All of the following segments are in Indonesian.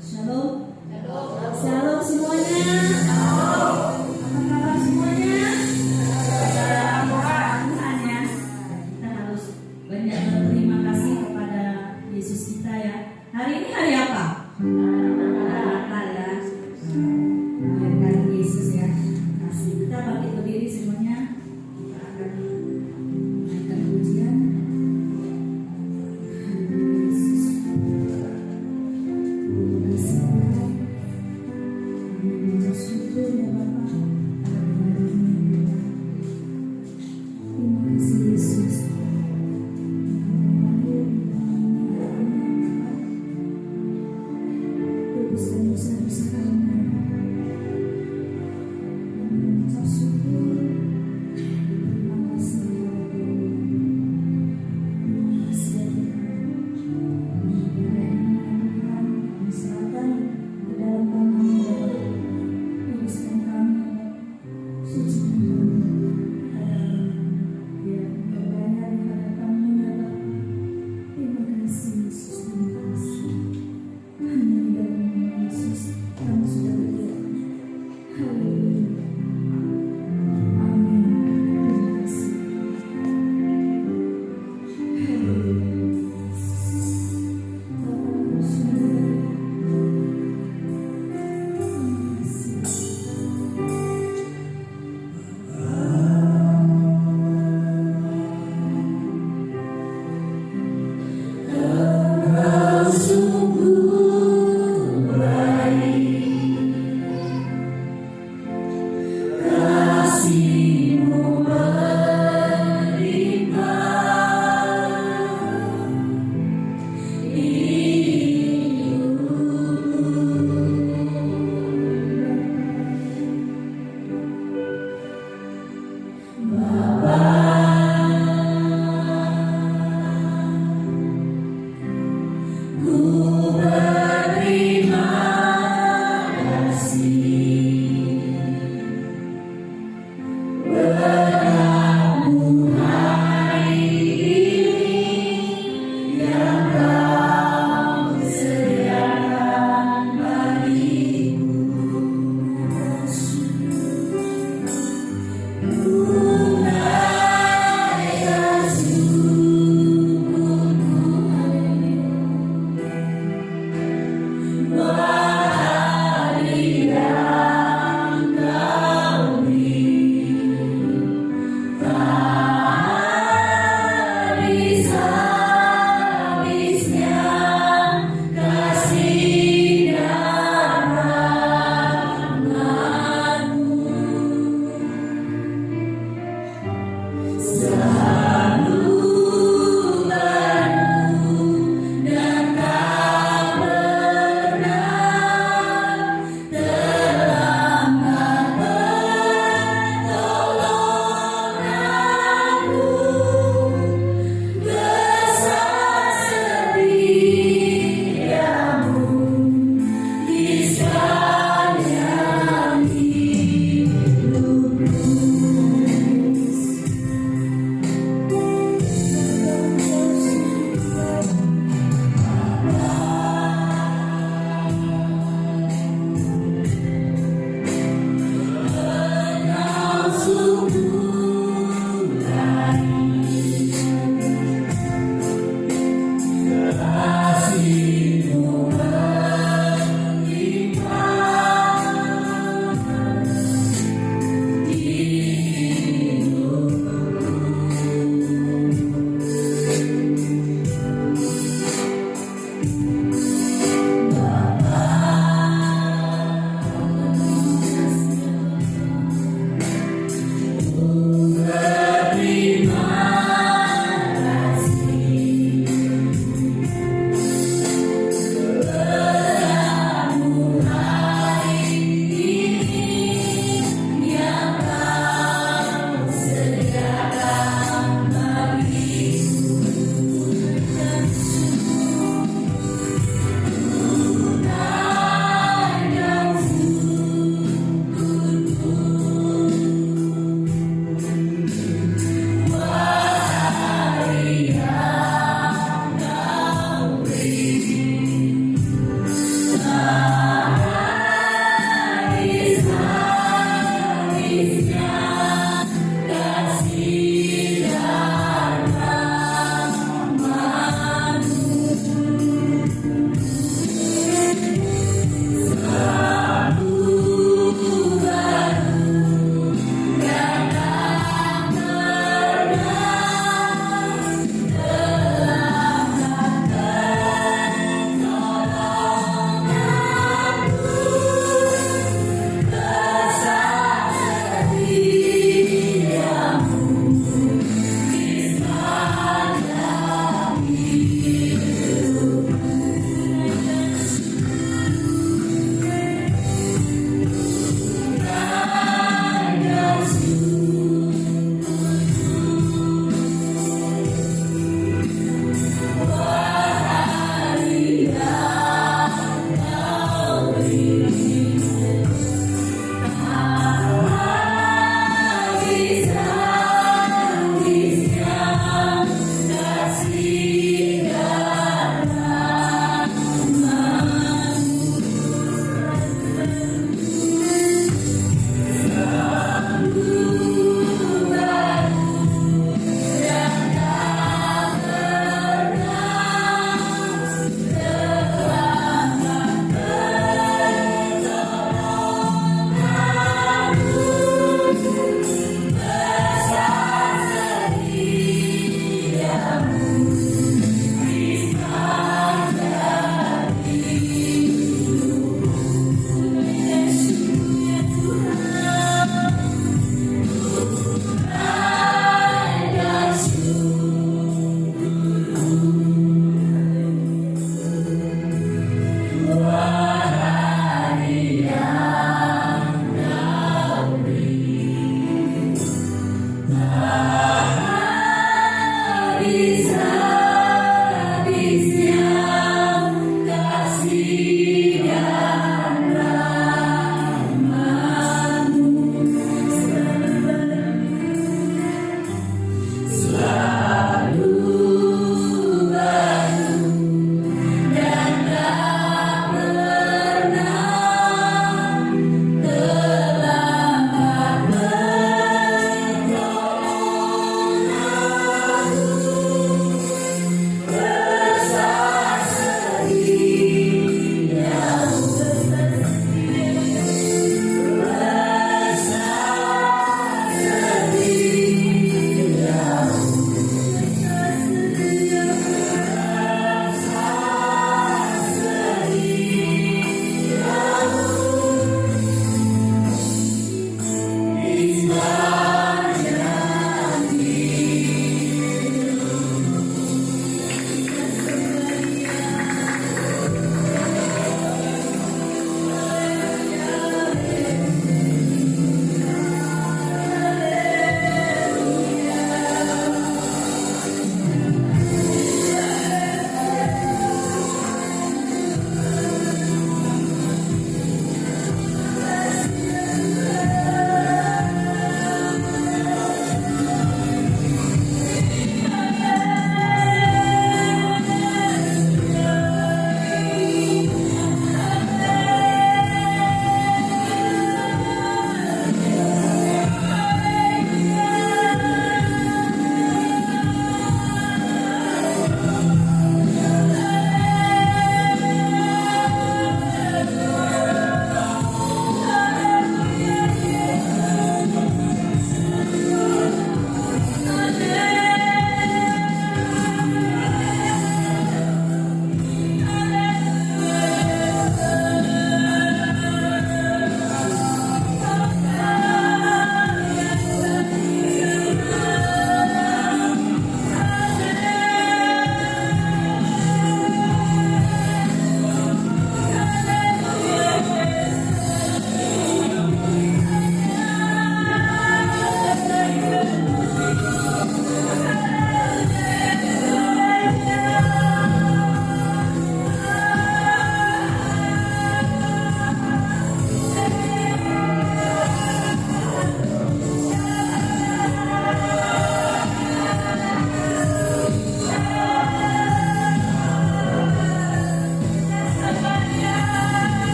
Shalom. Shalom semuanya. Apa kabar semuanya? Tuhan ya. Kita harus banyak berterima kasih kepada Yesus kita ya. Hari ini hari apa? Natal ya. Melahirkan Yesus ya. Kasih kita bangkit berdiri semuanya. Kita akan menaikkan pujian. Yesus. Syukur ya Bapak.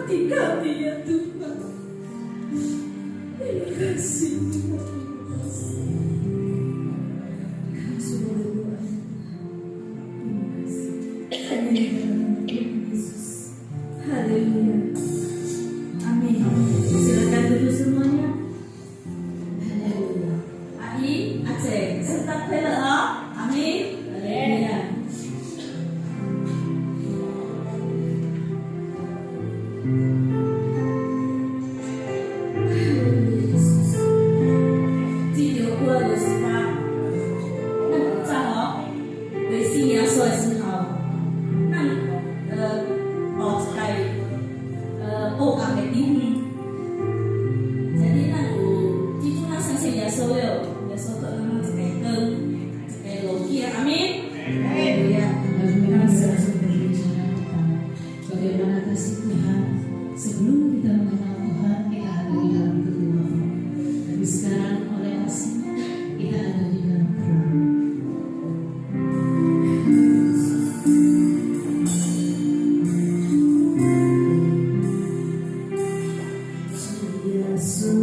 hati kami ya Tuhan. Terima kasih Tuhan. Kami sudah berdoa. Terima kasih. Yesus. Haleluya. Amin. Silakan duduk semuanya. Haleluya. Ai, Aceh, serta Pela. Amin. Haleluya. Bagaimana kasih Tuhan sebelum kita mengenal Tuhan kita ada di dalam kegelapan, tapi sekarang oleh kasih-Nya kita ada di dalam terang. Yesus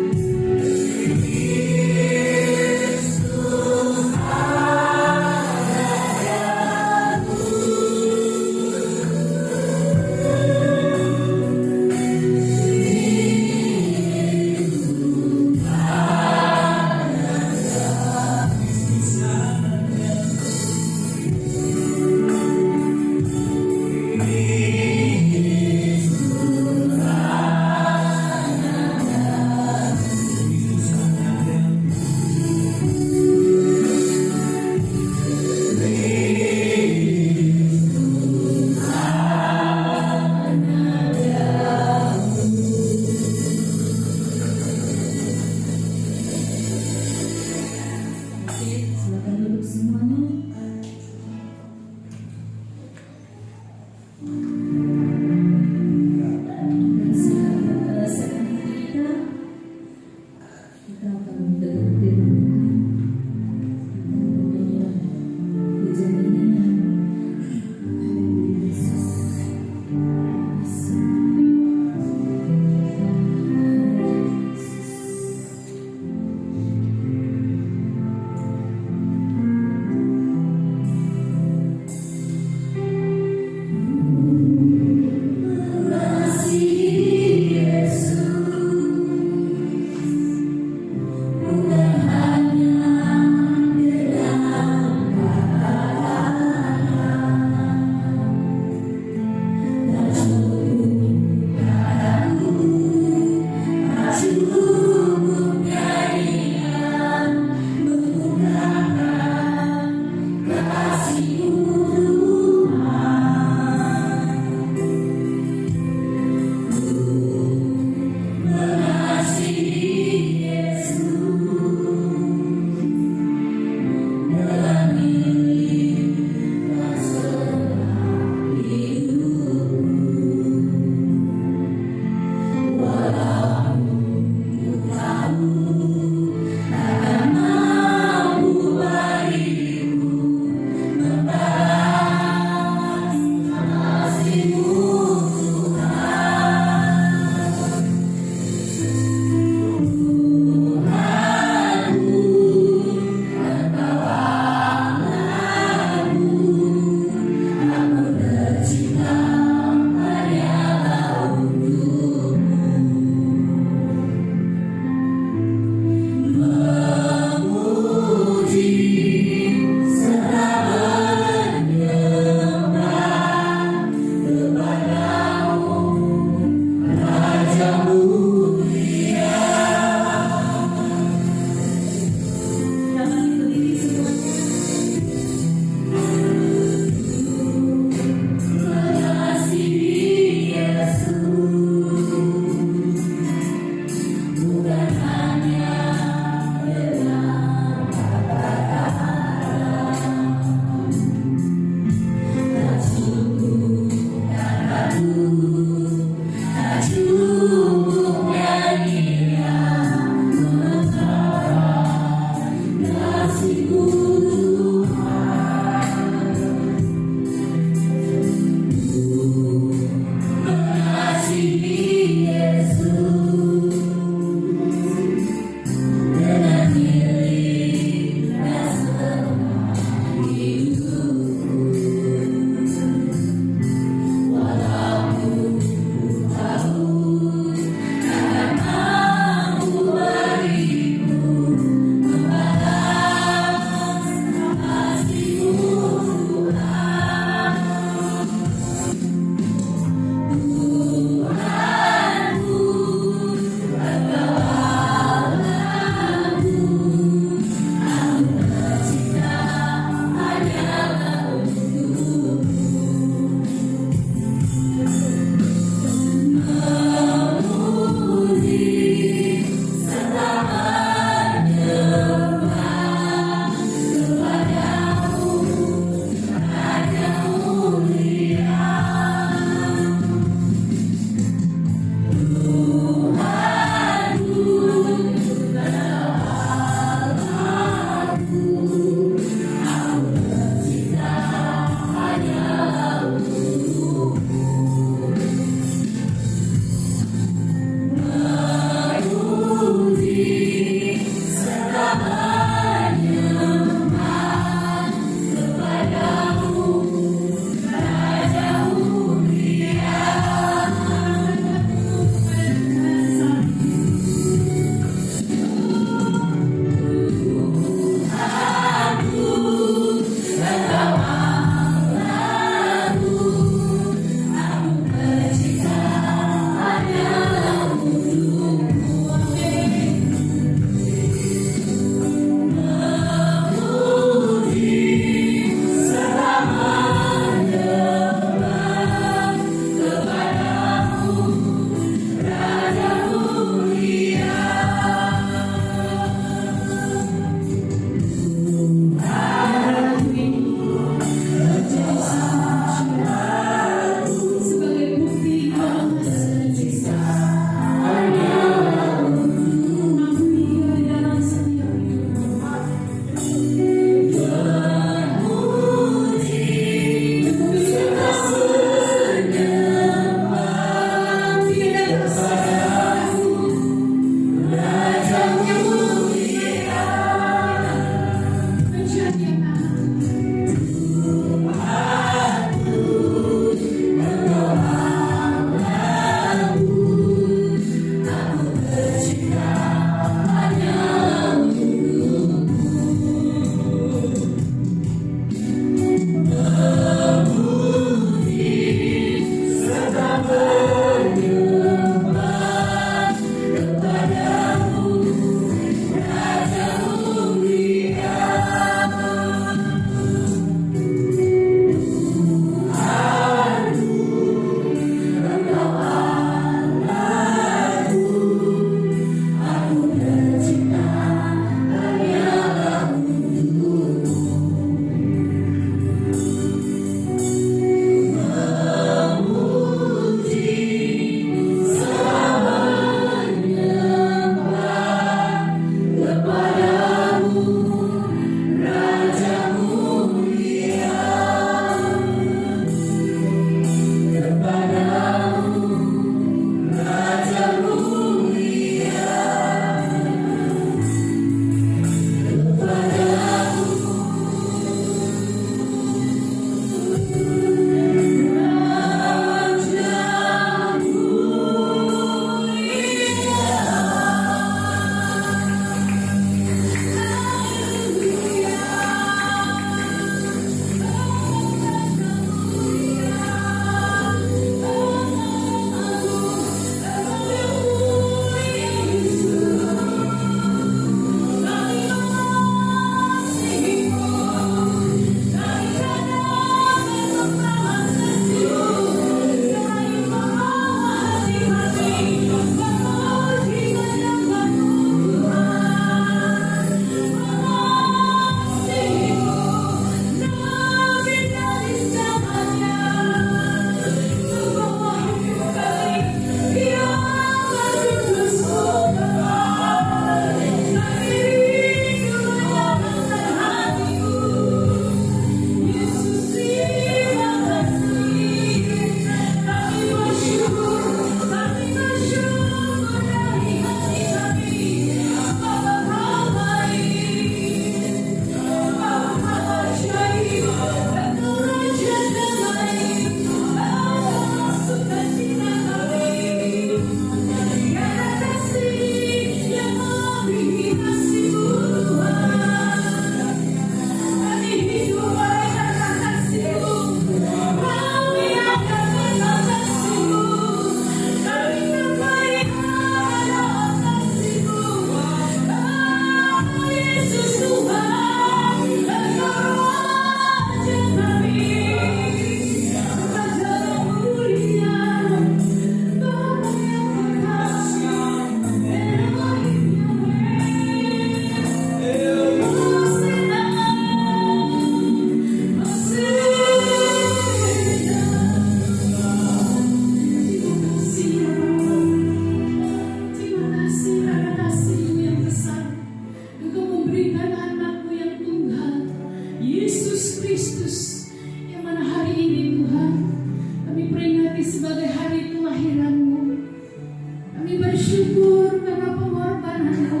bersyukur karena pengorbananmu,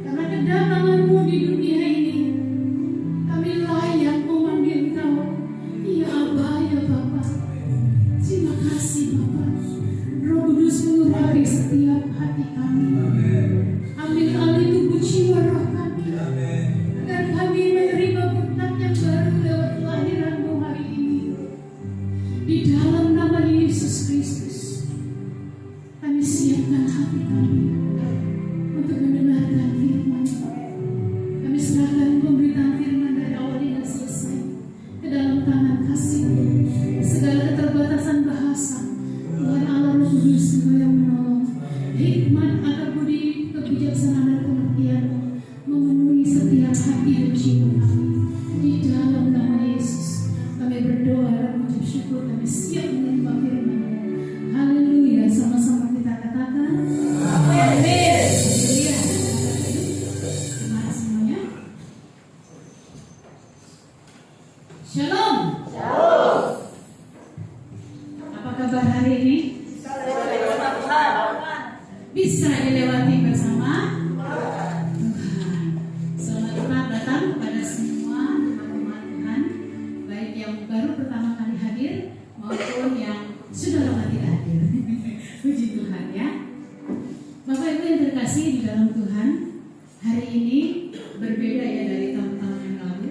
karena kedatanganmu di dunia ini. Kami layak memanggil Kau, ya Aba, ya Bapa. Terima kasih Bapa. Roh Kudus mengurapi setiap hati kami. Ambil alih tubuh jiwa roh kami, agar kami menerima berkat yang baru lewat kelahiran-Mu hari ini. Di dalam nama Yesus Kristus, kami siapkan hati kami untuk mendengarkan firman. Kami serahkan pemberitaan firman dari awal hingga selesai ke dalam tangan kasih-Mu. Segala keterbatasan bahasa, Tuhan Allah Roh Kudus Engkau yang menolong. Hikmat, akal budi, kebijaksanaan dan pengertian-Mu memenuhi setiap hati dan jiwa kami. Di dalam nama Yesus kami berdoa dan mengucap syukur. Kami siap menerima firman-Mu. Haleluya. Sama-sama kita katakan amin. Haleluya. Terima semuanya. Shalom. Apa kabar hari ini? Bisa dilewati bersama Tuhan. Selamat datang kepada semua umat Tuhan, baik yang baru pertama kali hadir maupun yang sudah lama tidak hadir. Puji Tuhan ya. Bapak Ibu yang terkasih di dalam Tuhan, hari ini berbeda ya dari tahun-tahun yang lalu.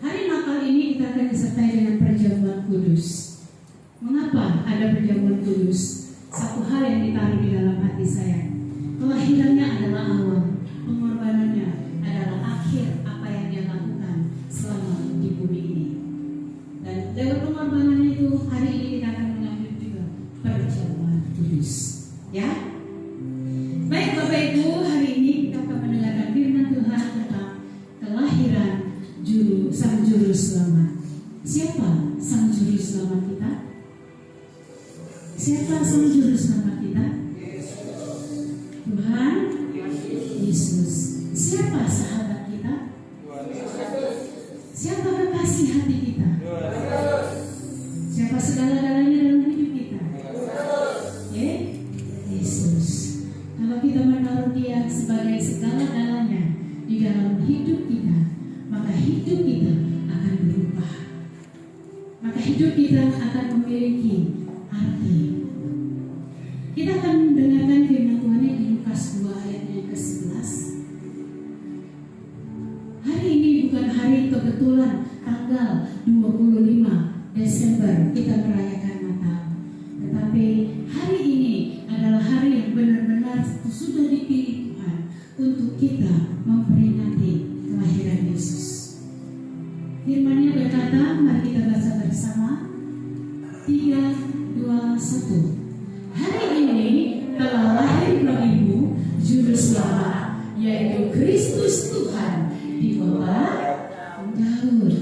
Hari Natal ini kita akan disertai dengan perjamuan kudus. Mengapa ada perjamuan kudus? Satu hal yang ditaruh di dalam hati saya. Kelahirannya adalah awal, pengorbanannya adalah akhir apa yang dia lakukan selama di bumi ini. Dan lewat pengorbanannya itu, hari ini kita akan mengambil juga perjamuan kudus. Ya? Baik Bapak Ibu, hari ini kita akan mendengarkan firman Tuhan tentang kelahiran Sang Juru Selamat. Siapa Sang Juru Selamat kita? Siapa Sang Juru Selamat kita? Tuhan Yesus. Siapa sahabat kita? Siapa kekasih hati kita? Siapa segala-galanya dalam hidup kita? Yesus. Kalau kita menaruh Dia sebagai segala-galanya di dalam hidup kita, maka hidup kita akan berubah. Maka hidup kita akan memiliki arti. Kita akan mendengarkan firman Tuhan di Lukas 2 ayat yang ke-11. Hari ini bukan hari kebetulan tanggal 25 Desember kita merayakan Natal, tetapi hari ini adalah hari yang benar-benar sudah dipilih Tuhan untuk kita memperingati kelahiran Yesus. Firman-Nya berkata, mari kita baca bersama. 3, 2, 1. Hari ini telah lahir bagimu Juru Selamat, yaitu Kristus Tuhan di kota Daud.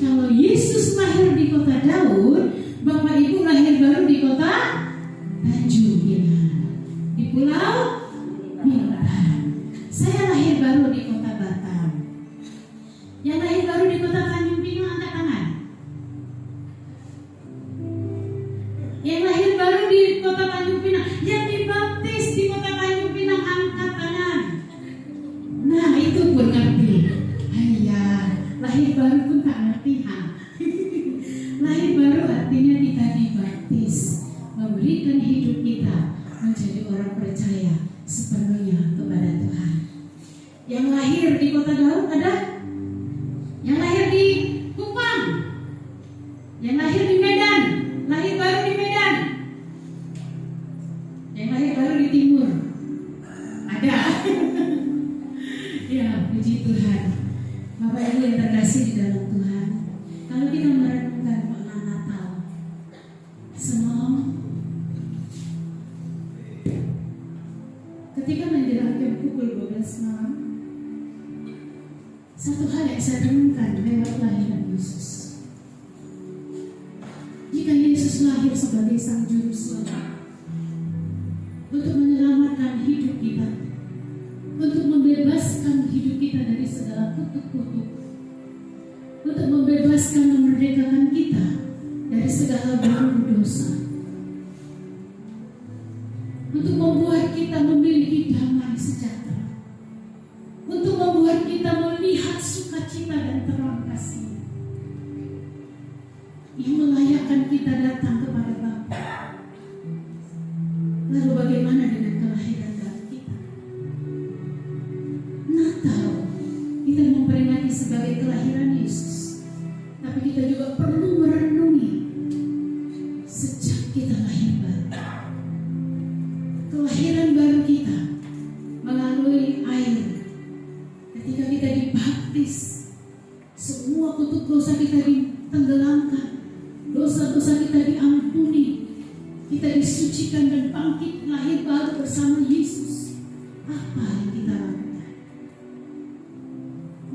Kalau Yesus lahir di kota Daud, Bapak Ibu lahir baru di kota Tanjung Pinang, di Pulau Bintan. Saya lahir baru di kota Batam. Yang lahir baru di kota Tanjung Pinang angkat tangan. Yang lahir baru di kota Tanjung Pinang, yang dibaptis di kota Tanjung Pinang angkat tangan. Nah itu pun ngerti. Iya, lahir baru pun tak ngerti ha. Lahir baru artinya kita dibaptis, memberikan hidup kita menjadi orang percaya sepenuhnya kepada Tuhan. Yang lahir di kota Daud ada? Yang lahir di Kupang, yang lahir di Medan, lahir baru di Medan, yang lahir baru di Timur ada. Ya, puji Tuhan. Bapak Ibu yang terkasih di dalam Tuhan, kalau kita merenungkan makna Natal semalam, ketika menjelang jam pukul 12 malam, satu hal yang saya renungkan lewat lahiran Yesus. Jika Yesus lahir sebagai Sang Juru Selamat untuk menyelamatkan hidup kita, untuk membebaskan hidup kita dari segala kutuk-kutuk, untuk membebaskan, memerdekakan kita dari segala belenggu dosa, untuk membuat kita memiliki kita datang kepada Bapa. Lalu bagaimana dengan kelahiran baru kita? Natal kita memperingati sebagai kelahiran Yesus, tapi kita juga perlu merenungi sejak kita lahir baru. Kelahiran baru kita melalui air. Ketika kita dibaptis, semua kutuk dosa kita ditenggelamkan, dosa-dosa kita diampuni, kita disucikan dan bangkit lahir baru bersama Yesus. Apa yang kita lakukan?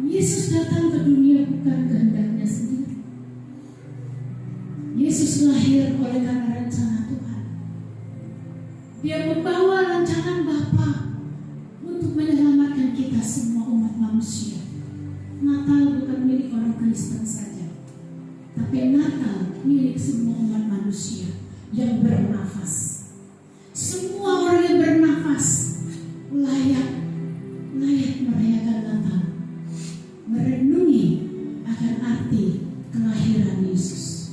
Yesus datang ke dunia bukan kehendaknya sendiri. Yesus lahir oleh karena rencana Tuhan. Dia membawa rancangan Bapa untuk menyelamatkan kita semua umat manusia. Natal bukan milik orang Kristen saja, tapi Natal milik semua umat manusia yang bernafas. Semua orang yang bernafas layak merayakan Natal, merenungi akan arti kelahiran Yesus.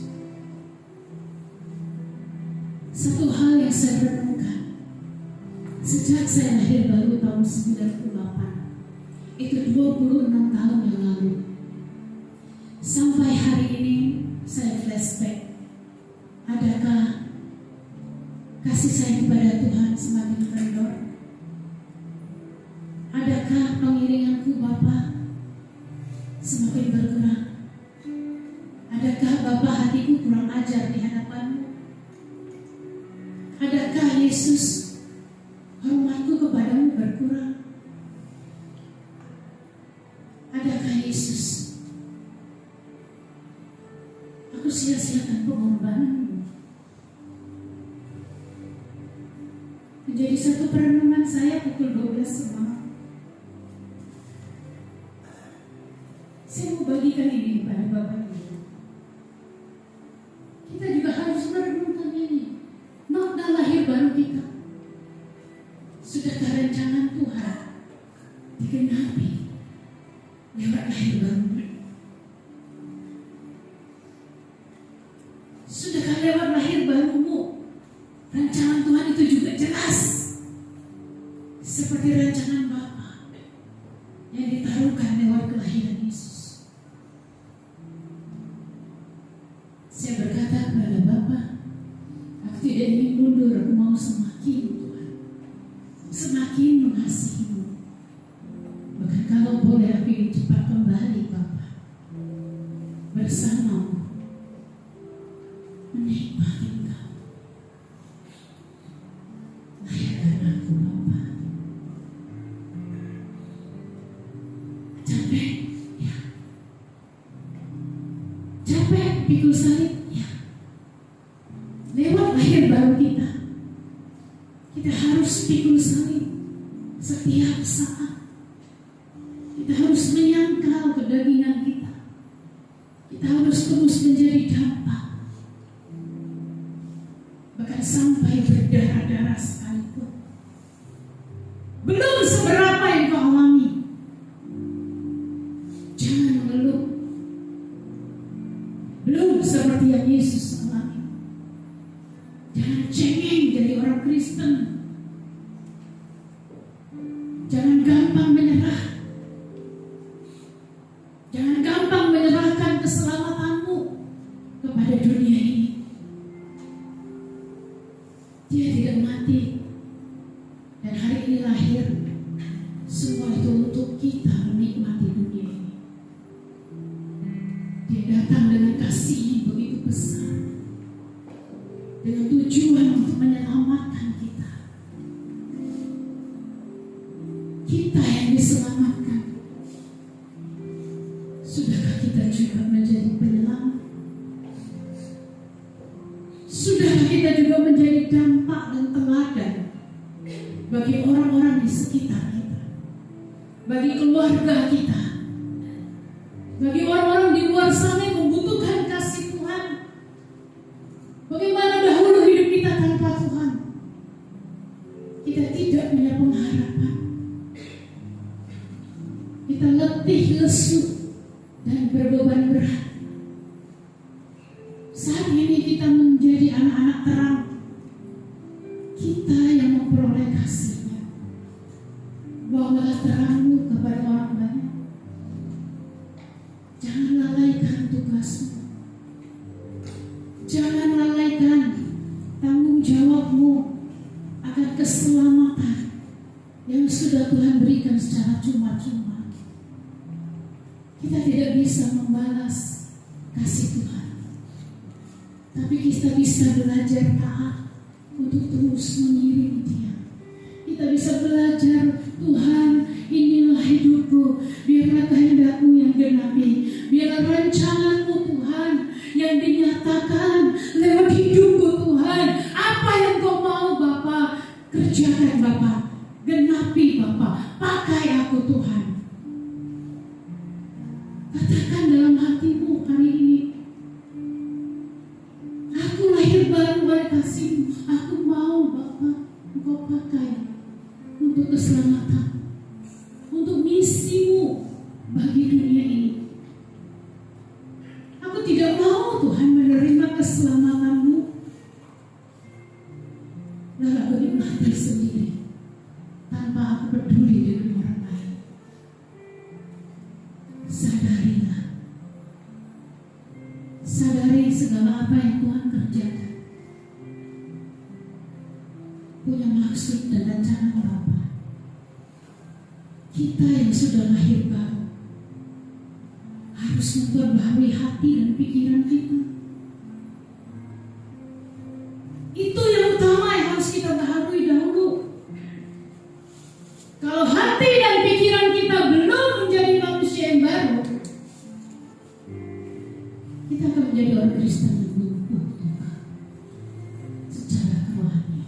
Satu hal yang saya renungkan sejak saya lahir baru tahun 98, itu 26 tahun yang lalu, sampai hari ini saya flashback. Adakah kasih sayang kepada Tuhan semakin kendor? Adakah pengiringanku Bapa semakin berkurang? Adakah Bapa hatiku kurang ajar di hadapanmu? Adakah Yesus hormatku kepadamu berkurang? Adakah Yesus aku sia-siakan pengorbananmu? Menjadi satu perenungan saya pukul 12 malam. Saya mau bagikan ini kepada Bapak Ibu. Kita juga harus merenungkan ini. Makna lahir baru kita. Sudahkah rancangan Tuhan digenapi lewat lahir baru? Sudahkah lewat lahir barumu rancangan Tuhan itu juga jelas seperti rancangan Bapa yang ditaruhkan lewat kelahiran Yesus? Saya berkata kepada Bapa, aku tidak ingin mundur, aku mau semakin Tuhan, semakin mengasihimu. Bahkan kalau boleh aku ingin cepat kembali Bapa, bersamamu, menikmati Engkau. Layakkan aku Bapa. Capek? Ya. Capek pikul salib? Ya. Lewat lahir baru kita harus pikul salib setiap saat. Kita harus menyangkal kedagingan kita. Kita harus terus menjadi dampak. Bahkan sampai berdarah-darah sekalipun. Belum seberapa yang kau alami. Jangan mengeluh. Belum seperti yang Yesus alami. Jangan cengeng jadi orang Kristen. Jangan gampang menyerah. Jangan gampang menyerahkan keselamatanmu kepada dunia ini. Dia tidak mati, dan hari ini lahir. Semua itu untuk kita menikmati dunia ini. Dia datang dengan kasih yang begitu besar, dengan tujuan untuk menyelamatkan kita. Kita yang diselamatkan. Sudahkah kita juga menjadi penyelamat? Sudahkah kita juga menjadi dampak dan teladan bagi orang-orang di sekitar kita, bagi keluarga kita, bagi orang-orang di luar sana yang membutuhkan kasih Tuhan? Bagaimana dahulu hidup kita tanpa Tuhan? Kita tidak punya pengharapan. Kita letih, lesu, dan berbeban berat. Saat ini kita terang. Kita yang memperoleh kasih-Nya. Bawalah terang-Mu kepada orang banyak. Jangan lalaikan tugas-Mu. Jangan lalaikan tanggung jawab-Mu akan keselamatan yang sudah Tuhan berikan secara cuma-cuma. Kita tidak bisa membalas kasih Tuhan, tapi kita bisa belajar taat untuk terus mengiringi Dia. Kita bisa belajar, Tuhan, inilah hidupku, biarlah kehendak-Mu yang genapi, biarlah rancangan-Mu Tuhan yang dinyatakan lewat hidupku Tuhan. Apa yang Kau mau Bapa, kerjakan Bapa, genapi Bapa, pakai aku Tuhan. Katakan dalam hatimu hari ini, aku lahir baru oleh kasih-Mu. Aku mau Bapa, Engkau pakai untuk keselamatan, untuk misi-Mu bagi dunia ini. Aku tidak mau Tuhan menerima keselamatan-Mu lalu aku nikmati sendiri tanpa aku peduli dengan orang lain. Sadari segala apa yang Tuhan kerjakan punya maksud dan rencana Bapa. Kita yang sudah lahir baru harus memperbaharui hati dan pikiran kita. Itu yang utama yang harus kita baharui dahulu. Kalau hati dan pikiran kita belum menjadi manusia yang baru, kita akan menjadi orang Kristen yang lumpuh secara kerohanian,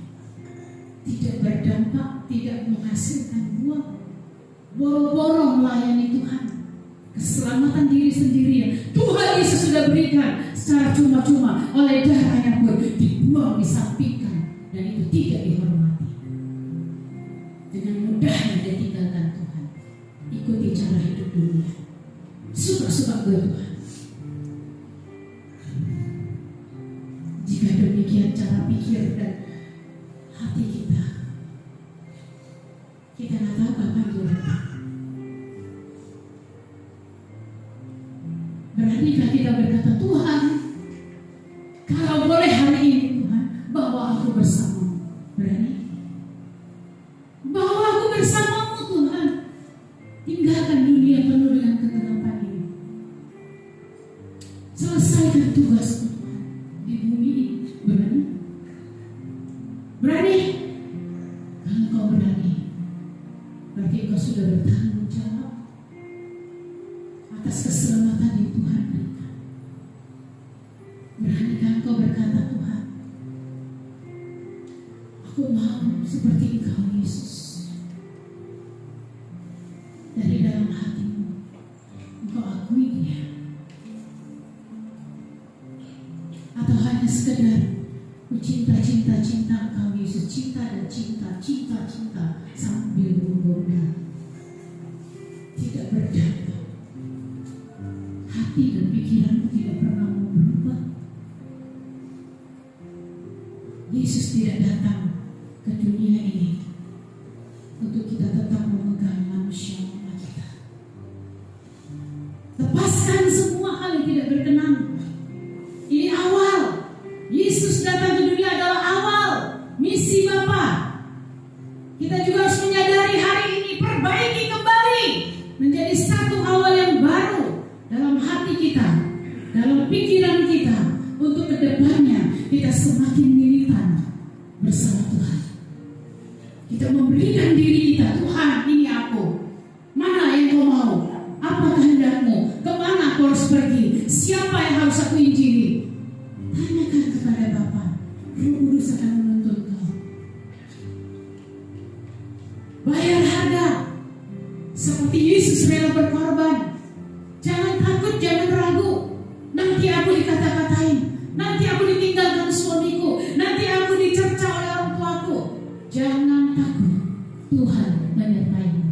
tidak berdampak, tidak menghasilkan buah, boro-boro melayani Tuhan. Keselamatan diri sendiri yang Tuhan Yesus sudah berikan secara cuma-cuma oleh darah-Nya pun dibuang, disampingkan, dan itu tidak dihormati. Dengan mudahnya dia tinggalkan Tuhan, ikuti cara hidup dunia, suka-suka gue Tuhan. Jika demikian cara pikir dan hati kita nggak tahu kapan dia datang. Beranikah kita berkata, Tuhan, kalau boleh hari ini Tuhan, bawa aku bersamamu. Berani? Bawa aku bersamamu Tuhan. Tinggalkan dunia penuh dengan kegelapan ini. Selesaikan tugasku Tuhan di bumi ini. Berani? Berani? Kalau kau berani, berarti kau sudah bertanggung jawab atas keselamatan yang Tuhan berikan. Beranikah kau berkata, Tuhan, aku mau seperti Engkau Yesus. Dari dalam hatimu Engkau akui Dia, atau hanya sekedar cinta Engkau Yesus, cinta dan cinta sambil menggoda, tidak berdampak. Hati dan pikiranmu tidak pernah mau berubah. Yesus tidak datang ke dunia ini untuk kita tetap memegang manusia kita. Lepaskan semua hal yang tidak berkenan. Ini awal. Yesus datang ke dunia adalah awal misi Bapa. Kita juga harus menyadari hari ini, perbaiki kembali menjadi satu awal yang baru dalam hati kita, dalam pikiran kita, untuk kedepannya kita semakin militan bersama Tuhan. Kita memberikan diri kita, Tuhan, ini aku. Mana yang kau mau? Apa kehendak-Mu? Kemana aku harus pergi? Siapa yang harus aku injili? Tanyakan kepada Bapa. Roh Kudus akan menuntun kau. Bayar harga seperti Yesus rela berkorban. Jangan takut, jangan ragu. Nanti aku dikata-katain, nanti aku ditinggalkan suamiku, nanti aku dicerca oleh orang tuaku. Jangan takut, Tuhan menyertai-mu.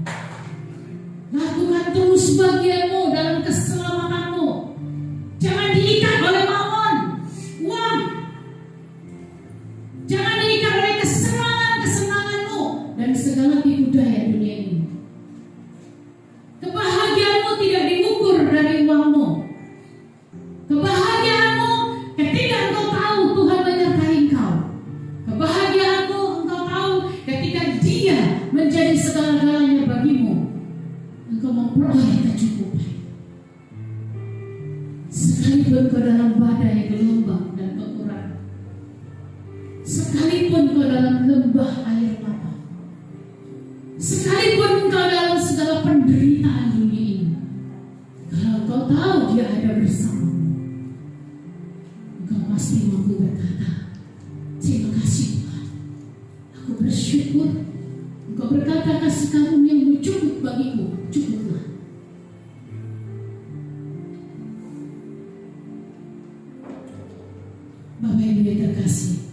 Lakukan terus bagianmu dalam keselamatanmu. Jangan diikat oleh mammon, uang. kasih karunia-Mu cukup bagiku, cukuplah. Bapak Ibu yang terkasih,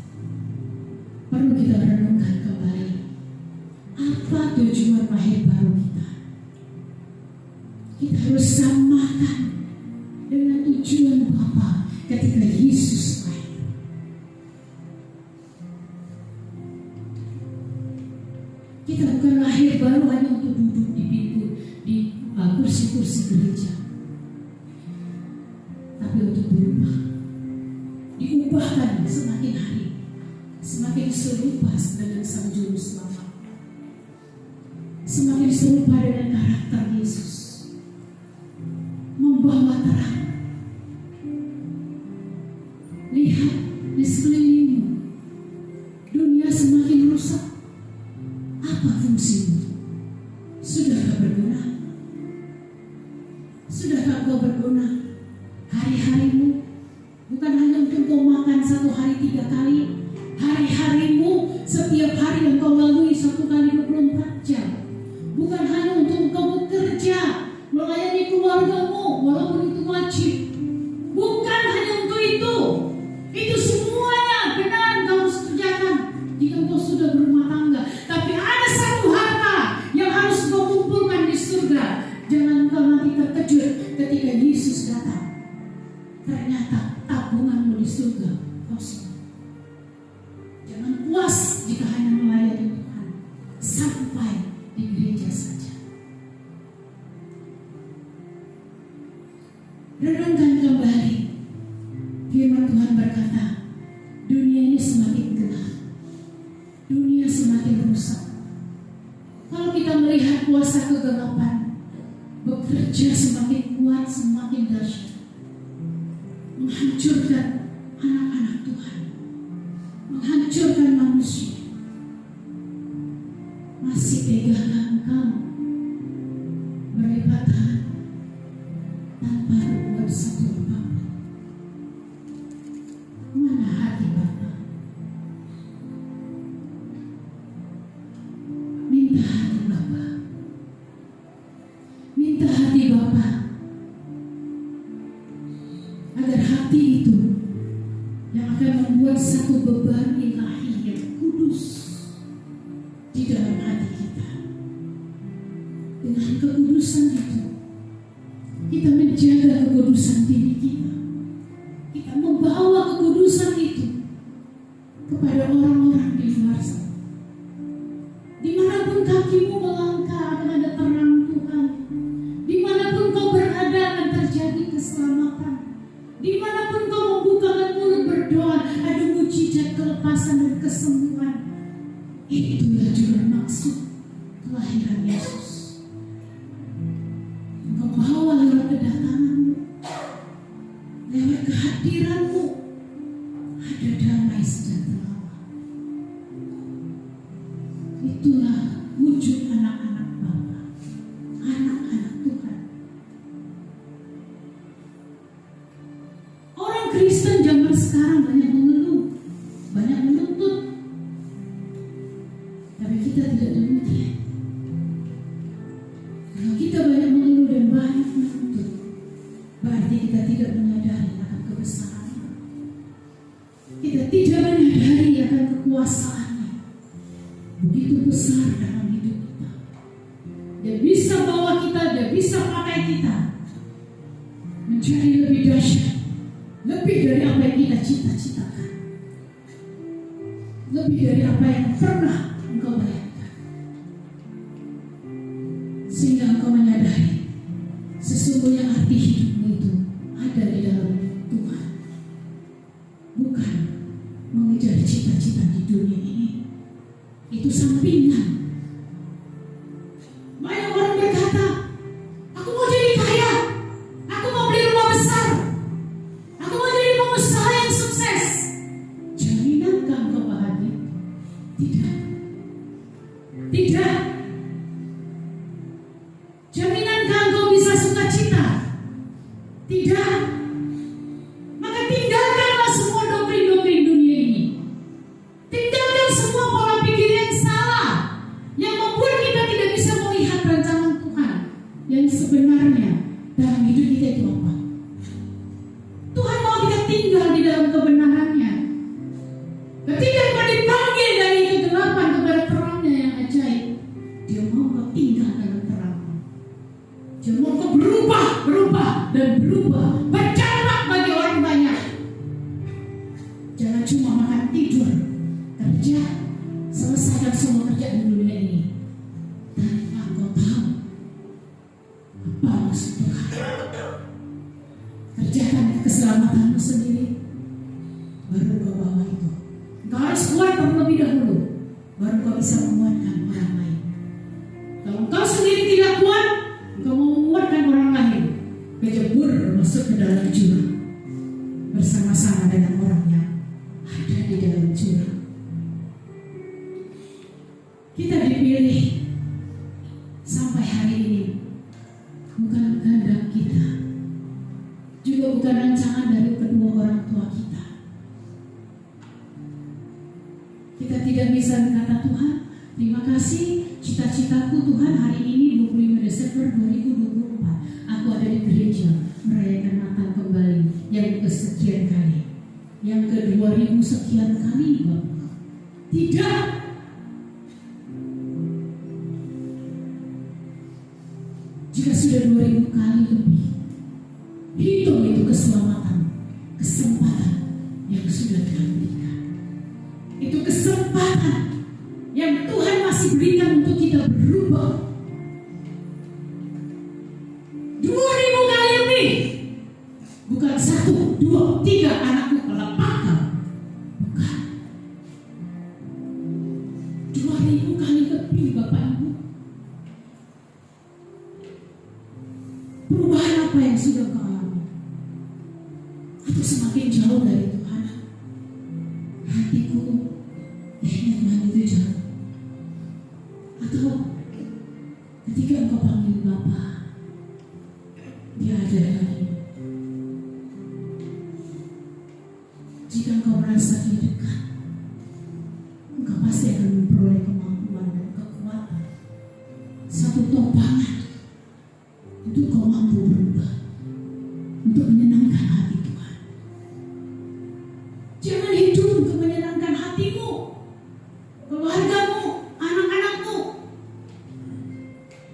perlu kita renungkan kembali apa tujuan lahir baru kita. Kita harus samakan dengan tujuan Bapa ketika Yesus lahir. Kita bukan lahir baru hanya untuk duduk di pintu, di kursi-kursi gereja, tapi untuk berubah, diubahkan semakin hari, semakin serupa dengan Sang Juru Selamat, semakin serupa dengan karakter Yesus, membawa terang. Lihat di sekelilingmu, dunia semakin rusak. Apa fungsimu? Sudahkah berguna? Sudahkah kau berguna? Hari-harimu bukan hanya untuk kau makan 1 hari 3 kali. Hari-harimu setiap hari yang kau lalui 1 kali 24 jam. Bukan hanya untuk kau bekerja, melayani keluargamu, walaupun itu wajib. Bukan hanya untuk itu. Itu semuanya benar kau harus kerjakan jika kau sudah berumah tangga. Tapi ada satu harta yang harus kau kumpulkan di surga. Jangan kau nanti terkejut ketika Yesus datang. Ternyata tabunganmu di surga kosong. Jangan puas jika hanya melayani Tuhan sampai di gereja saja. Renungkan kembali. Firman Tuhan berkata, dunia ini semakin gelap, dunia semakin rusak. Kalau kita melihat kuasa kegelapan bekerja semakin kuat, semakin dahsyat, menghancurkan anak-anak Tuhan, menghancurkan manusia. Masih tegakah engkau berlipat tangan tanpa berbuat satu apa-apa? Mana hati Bapa? Minta hati Bapa. Minta hati Bapa, agar hati itu yang akan membuat satu beban ilahi yang kudus di dalam hati kita. Dengan kekudusan itu, kita menjaga kekudusan diri kita. Kita membawa kekudusan itu kepada orang-orang di luar sana. Dimanapun kakimu melangkah akan ada terang Tuhan. Dimanapun kau berada akan terjadi keselamatan. Dimanapun kau membukakan mulut berdoa, ada mujizat kelepasan dan kesembuhan. Itulah juga maksud kelahiran Yesus. Engkau bawa lewat kedatanganmu, lewat kehadiranmu, ada damai sejahtera. Itulah wujud anak-anak Bapa, anak-anak Tuhan. Orang Kristen zaman sekarang banyak mengeluh, banyak menuntut. Tapi kita tidak demikian. Kalau kita banyak mengeluh dan banyak menuntut, berarti kita tidak menyadari akan kebesarannya. Kita tidak menyadari akan kekuasaannya. Begitu besar dalam hidup kita. Dia bisa bawa kita, dia bisa pakai kita menjadi lebih dahsyat, lebih dari apa yang kita cita-citakan, lebih dari apa yang pernah engkau bayangkan. Sehingga engkau menyadari sesungguhnya arti hidupmu itu ada di dalam Tuhan, bukan mengejar cita-cita di dunia ini. Itu sampingan. Banyak orang berkata, aku mau jadi kaya, aku mau beli rumah besar, aku mau jadi pengusaha yang sukses. Jaminankah engkau bahagia? Tidak. Tidak. Jaminankah engkau bisa sukacita? Tidak. Maka tinggalkanlah semua doktrin-doktrin dunia ini. Tinggalkan semua pola pikir yang salah, yang membuat kita tidak bisa sebenarnya dalam hidup kita itu apa? Tuhan mau kita tinggal di dalam kebenarannya. Ketika kau dipanggil dari kegelapan kepada terangnya yang ajaib, Dia mau kau tinggal dalam terang. Dia mau kau berubah dan berubah, berdampak bagi orang banyak. Jangan cuma makan tidur, kerja, selesaikan semua kerjaan di dunia ini. Tanpa kau tahu apa maksud Tuhan. Kerjakan keselamatanmu sendiri, baru kau bawa itu. Kau harus kuat terlebih dahulu, baru kau bisa menguatkan orang lain. Kalau kau sendiri tidak kuat, kau mau menguatkan orang lain, kejebur masuk ke dalam jurang bersama-sama dengan orang yang ada di dalam jurang. Kita dipilih sampai hari ini bukan kehendak kita, juga bukan rancangan dari kedua orang tua kita. Kita tidak bisa berkata, Tuhan, terima kasih, cita-citaku Tuhan hari ini 25 Desember 2024 aku ada di gereja merayakan Natal kembali yang kesekian kali, yang ke-2000 sekian kali, Bapak. Tidak. Jika sudah 2000 kali lebih, hitung itu keselamatan, kesempatan yang sudah Tuhan berikan. Itu kesempatan yang Tuhan masih berikan untuk kita berubah. 2000 kali lebih. Bukan 1, 2, 3 anakku kelepaskan. Bukan. 2000 kali lebih, Bapak Ibu. Perubahan apa yang sudah kau alami? Atau semakin jauh dari Tuhan? Hatiku, Tuhan itu jauh. Atau ketika engkau panggil Bapa, Dia ada lagi. Jika engkau merasa Dia dekat, engkau pasti akan memperoleh kemampuan dan kekuatan, satu topangan untuk kau mampu berubah, untuk menyenangkan hati Tuhan. Jangan hidup untuk menyenangkan hatimu, keluargamu, anak-anakmu,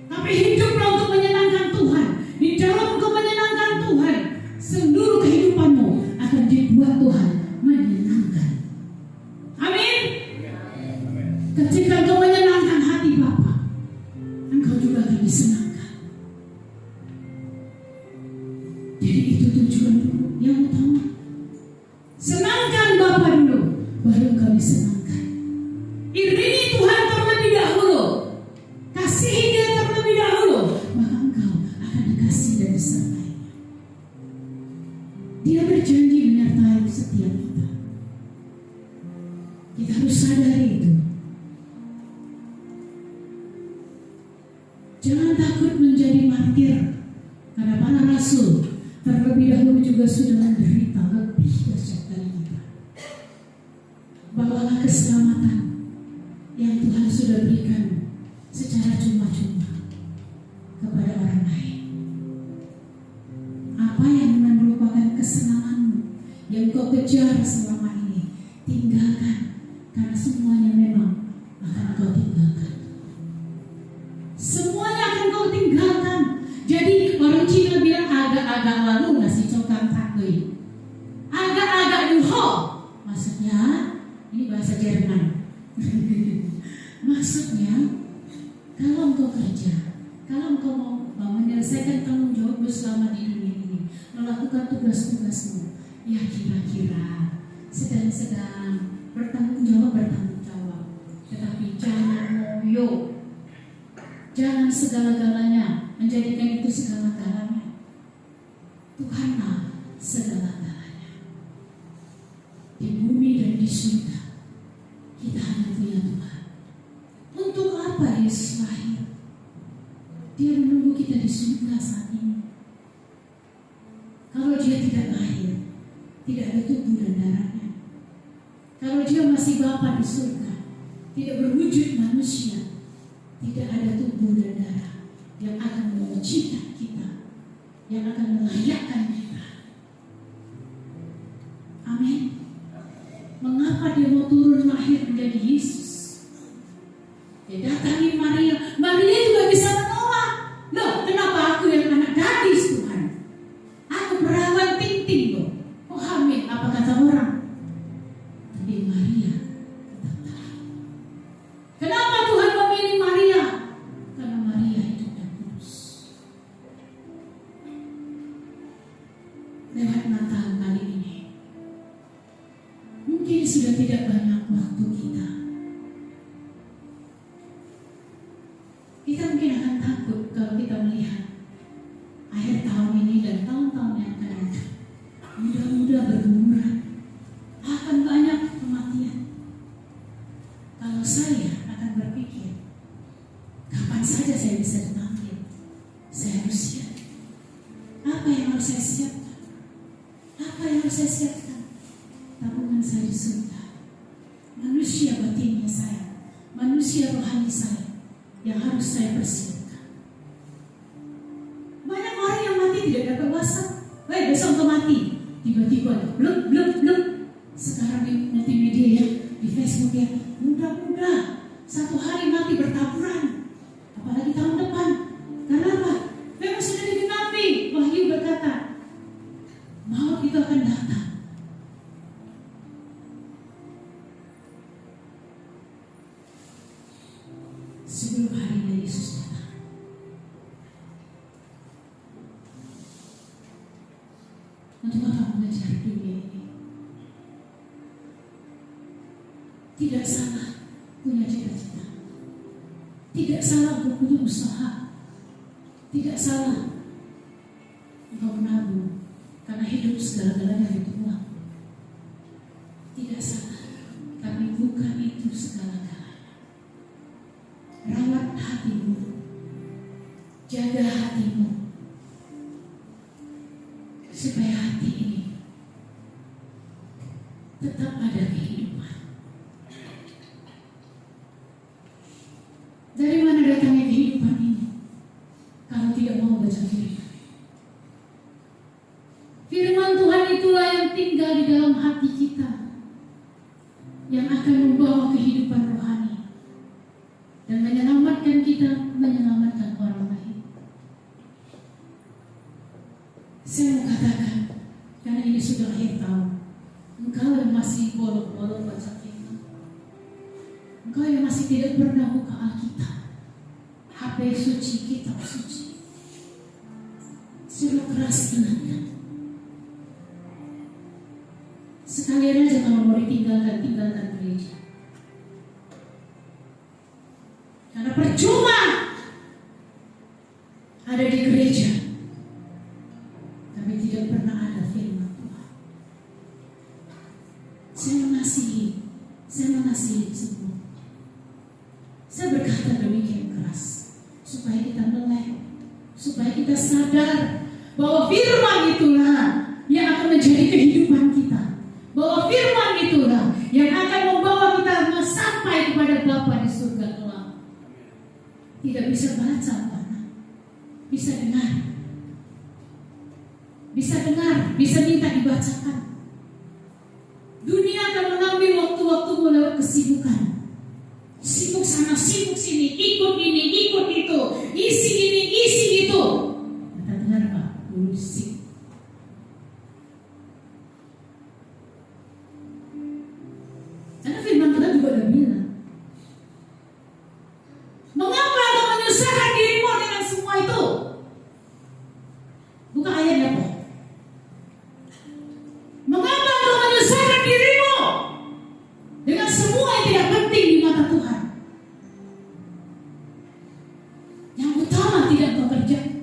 tapi hiduplah untuk menyenangkan Tuhan. Di dalam kau menyenangkan Tuhan, seluruh kehidupanmu akan dibuat Tuhan menyenangkan. Amin. Ketika kau menyenangkan hati Bapa, engkau juga akan disenangkan. Jadi itu tujuan dulu yang utama. Senangkan Bapa dulu, baru engkau disenangkan. Iringi Tuhan terlebih dahulu, kasihi Dia terlebih dahulu, maka engkau akan dikasih dan disertai. Dia berjanji menyertai setiap kita. Kita harus sadari itu. Jangan takut menjadi martir, karena para rasul terlebih dahulu juga sudah menderita lebih dahsyat dari kita. Bawalah keselamatan yang Tuhan sudah berikan secara cuma-cuma kepada orang lain. Apa yang merupakan kesenanganmu yang kau kejar selama ini, tinggalkan, karena semuanya memang akan kau tinggalkan. Semuanya akan kau tinggalkan. Jadi orang Cina bilang agak-agak lalu nasi cokang takui, agak-agak duho, maksudnya ini bahasa Jerman. Maksudnya kalau engkau kerja, kalau engkau mau menyelesaikan tanggung jawabmu selama di dunia ini, melakukan tugas-tugasmu, ya kira-kira sedang bertanggung jawab, tetapi jangan ngoyo. Jangan segala-galanya menjadikan itu segala-galanya. Tuhanlah segala-galanya. Di bumi dan di surga kita hanya punya Tuhan. Untuk apa Yesus lahir? Dia menunggu kita di surga saat ini. Kalau Dia tidak lahir, tidak ada tubuh dan darahnya. Kalau Dia masih Bapa di surga, tidak berwujud manusia, tidak ada tubuh dan darah yang akan menyucikan kita. yang akan melayakkan kita. Amin. Mengapa dia mau turun lahir menjadi Yesus? Dia datangi Maria. Maria juga bisa menolak. Loh, kenapa aku yang anak gadis Tuhan? Aku perawan ting-ting loh. Kok hamil? Apa kata orang? Tapi Maria tetap taat. Kenapa Tuhan memilih Maria? Karena Maria hidup dan kudus. Lewat Natal kali ini, mungkin sudah tidak banyak waktu kita. Kita mungkin akan takut kalau kita melihat akhir tahun ini dan tahun-tahun yang akan datang. Muda-muda bergumuran, akan banyak kematian. Kalau saya akan berpikir, kapan saja saya bisa dipanggil, saya harus siap. Apa yang harus saya siapkan? Apa yang harus saya siapkan? Tabungan saya di surga. Manusia batinnya saya, manusia rohani saya yang harus saya persiapkan. Banyak orang yang mati tidak dapat WhatsApp. Besok untuk mati. Tiba-tiba blok. Sekarang di multimedia ya, di Facebook ya, mudah-mudah 1 hari mati bertaburan. Apalagi tahun depan. Karena apa? Memang sudah digenapi. Wahyu berkata, maut itu akan datang. Sebelum harinya Yesus datang. Untuk apa mengejar dunia ini? Tidak salah punya cita-cita. Tidak salah untuk punya usaha. Tidak salah engkau menabung, karena hidup segala-galanya itu uang. Tidak salah, tapi bukan itu segala-galanya. Rawat hatimu, jaga hatimu, supaya hati ini tetap ada kehidupan. Dari mana datangnya kehidupan ini? Kalau tidak mau baca firman. Firman Tuhan itulah yang tinggal di dalam hati kita, yang akan membawa kehidupan rohani dan menyelamatkan kita, menyelamatkan orang lain. Saya mau katakan, karena ini sudah akhir tahun, engkau yang masih bolong-bolong baca firman, engkau yang masih tidak pernah buka Alkitab, HP suci, kitab suci, suruh keras ingatkan. Sekalian aja kalau mau tinggalkan gereja. Karena percuma ada di gereja, tapi tidak pernah ada firman Tuhan. Saya mengasihi semua. Saya berkata demikian keras, supaya kita melek, supaya kita sadar bahwa firman itulah yang akan menjadi kehidupan kita. Bahwa firman itulah yang akan membawa kita sampai kepada Bapa di surga kelak. Tidak bisa baca, bisa dengar. Bisa minta dibacakan. Dunia akan mengambil waktu-waktumu lewat kesibukan. Sibuk sana, sibuk sini, ikut ini, ikut itu, isi ini, isi itu. Kita dengar Pak, musik. Karena firman Tuhan juga ada bilang, mengapa engkau menyusahkan dirimu dengan semua itu? Buka ayatnya Pak. Mengapa engkau menyusahkan dirimu dengan semua yang tidak penting di mata Tuhan? Yang utama tidak engkau kerjakan.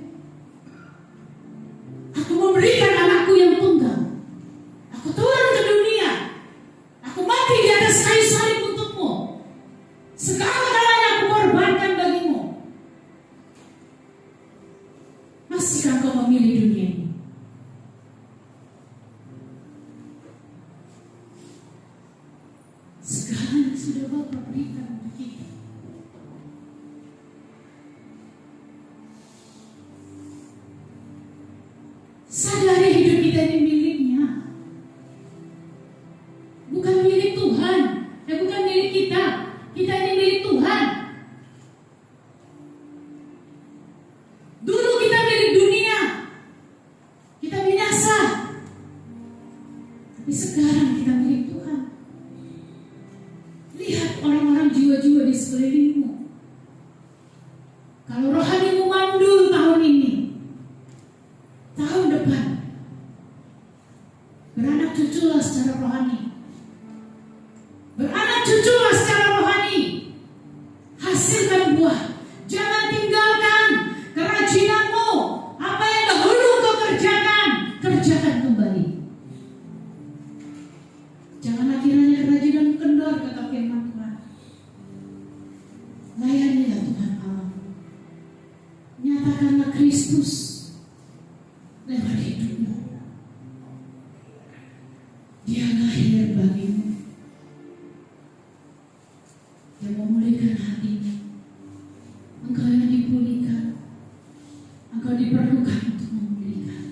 Aku memberikan anakku yang tunggal. Aku turun ke dunia. Aku mati di atas kayu salib untukmu. Segala-galanya aku korbankan bagimu. Masihkah kau memilih dunia ini? Segalanya sudah Bapa berikan untuk kita. Sadari hidup kita ini miliknya. Bukan milik Tuhan. Bukan milik kita. Kita ini milik Tuhan. Dulu kita milik dunia. Kita binasa. Tapi sekarang kita milik Tuhan. Lihat orang-orang jiwa-jiwa di sekelilingmu. Kalau rohanimu mandul tahun ini, tahun depan, beranak cuculah secara rohani. Beranak cuculah secara rohani. Hasilkan buah. Jangan tinggalkan kerajinanmu. Apa yang dahulu kau kerjakan, kerjakan kembali. Janganlah kiranya kerajinan kendor, kata firman Tuhan. Layanilah Tuhan Allah. Nyatakanlah Kristus lewat hidupmu. Dia lahir bagimu. Dia memulihkan hatimu. Engkau yang dipulihkan. Engkau diperlukan untuk memulihkan.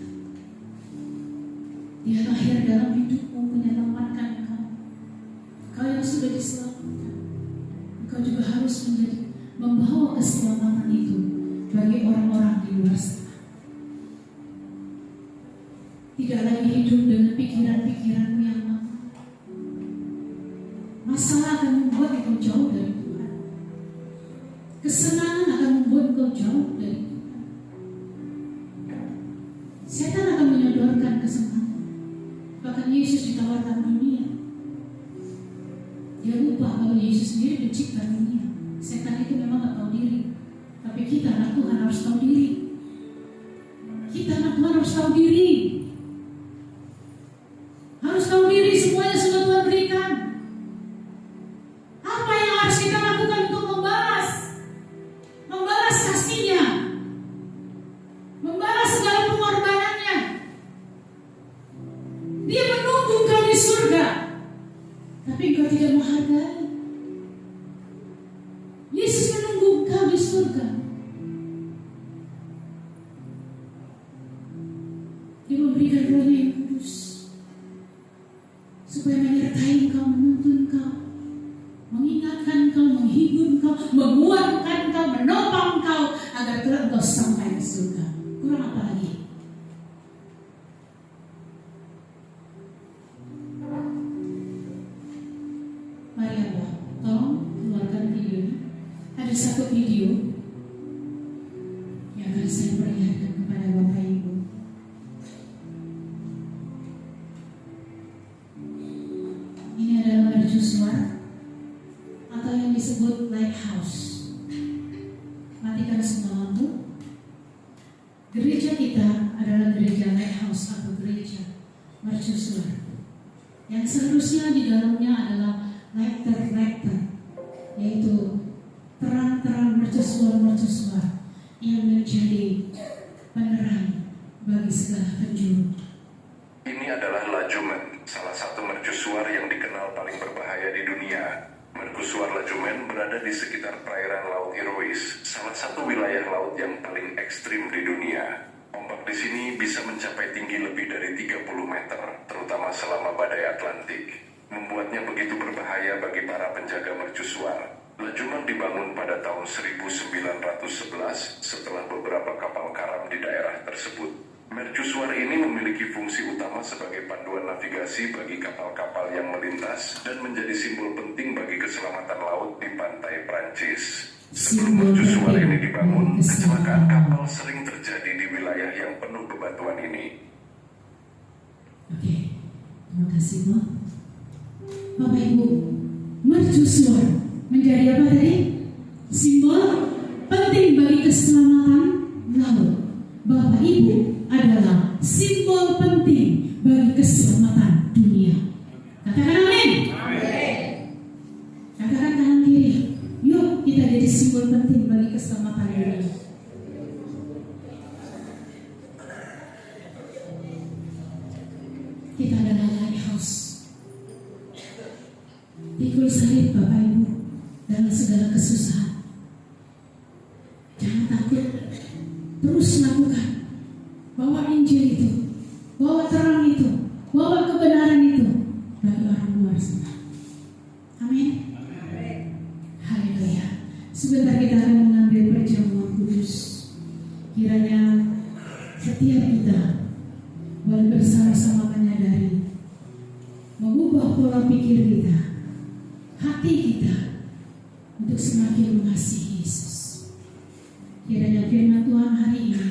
Dia lahir dalam hidupmu, menyelamatkan engkau. Engkau yang sudah diselamatkan. Engkau juga harus membawa keselamatan itu bagi orang-orang di luar sana. Tidak lagi hidup dengan pikiran-pikiranmu yang lama. Masalah akan membuat engkau jauh dari Tuhan. Kesenangan akan membuat engkau jauh dari Tuhan. Setan akan menyodorkan kesenangan. Bahkan Yesus ditawarkan dunia. Dia lupa kalau Yesus sendiri mencipta dunia. Setan itu memang tak tahu diri. Tapi kita anak Tuhan harus tahu diri. Kita anak Tuhan harus tahu diri. Harus tahu diri, semuanya sudah Tuhan berikan. Apa yang harus kita lakukan untuk membalas? Membalas kasih-Nya. Membalas segala pengorbanannya. Dia menunggu kau di surga. Tapi kau tidak menghargai. Yesus menunggu kau di surga. Dia memberikan Roh-Nya yang kudus supaya menyertai kau, menuntun kau, mengingatkan kau, menghibur kau, menguatkan kau, menopang kau agar kelak kau sampai ke surga. Kurang apa lagi? Mari Allah, tolong keluarkan videonya. Ada satu video yang akan saya perlihatkan kepada Bapak Ibu. Ini adalah mercusuar atau yang disebut lighthouse. Matikan semua lampu. Gereja kita adalah gereja lighthouse atau gereja mercusuar. Yang seharusnya di dalamnya adalah lighter, yaitu terang-terang mercusuar yang menjadi penerang bagi segala penjuru. Ini adalah Lajumen, salah satu mercusuar yang dikenal paling berbahaya di dunia. Mercusuar Lajumen berada di sekitar perairan Laut Irois, salah satu wilayah laut yang paling ekstrim di dunia. Ombak di sini bisa mencapai tinggi lebih dari 30 meter, terutama selama badai Atlantik. Membuatnya begitu berbahaya bagi para penjaga mercusuar. Lajumen dibangun pada tahun 1911 setelah beberapa kapal karam di daerah tersebut. Mercusuar ini memiliki fungsi utama sebagai panduan navigasi bagi kapal-kapal yang melintas dan menjadi simbol penting bagi keselamatan laut di pantai Prancis. Sebelum mercusuar ini dibangun, kecelakaan kapal sering terjadi di wilayah yang penuh bebatuan ini. Oke, terima kasih Pak. Bapak Ibu, mercusuar menjadi apa tadi? Simbol penting bagi keselamatan laut. Bapak Ibu adalah simbol penting bagi keselamatan dunia. Katakan amin. Katakan kanan kiri. Yuk kita jadi simbol penting bagi keselamatan dunia. Kita adalah lighthouse. Pikul salib Bapak Ibu dalam segala kesusahan. Jangan takut. Terus lakukan. Bawa Injil itu bawa terang itu, bawa kebenaran itu bagi orang luar sana. Amin. Haleluya. Sebentar kita akan mengambil perjamuan kudus. Kiranya setiap kita boleh bersama-sama menyadari, mengubah pola pikir kita, hati kita untuk semakin mengasihi Yesus. Kiranya firman Tuhan hari ini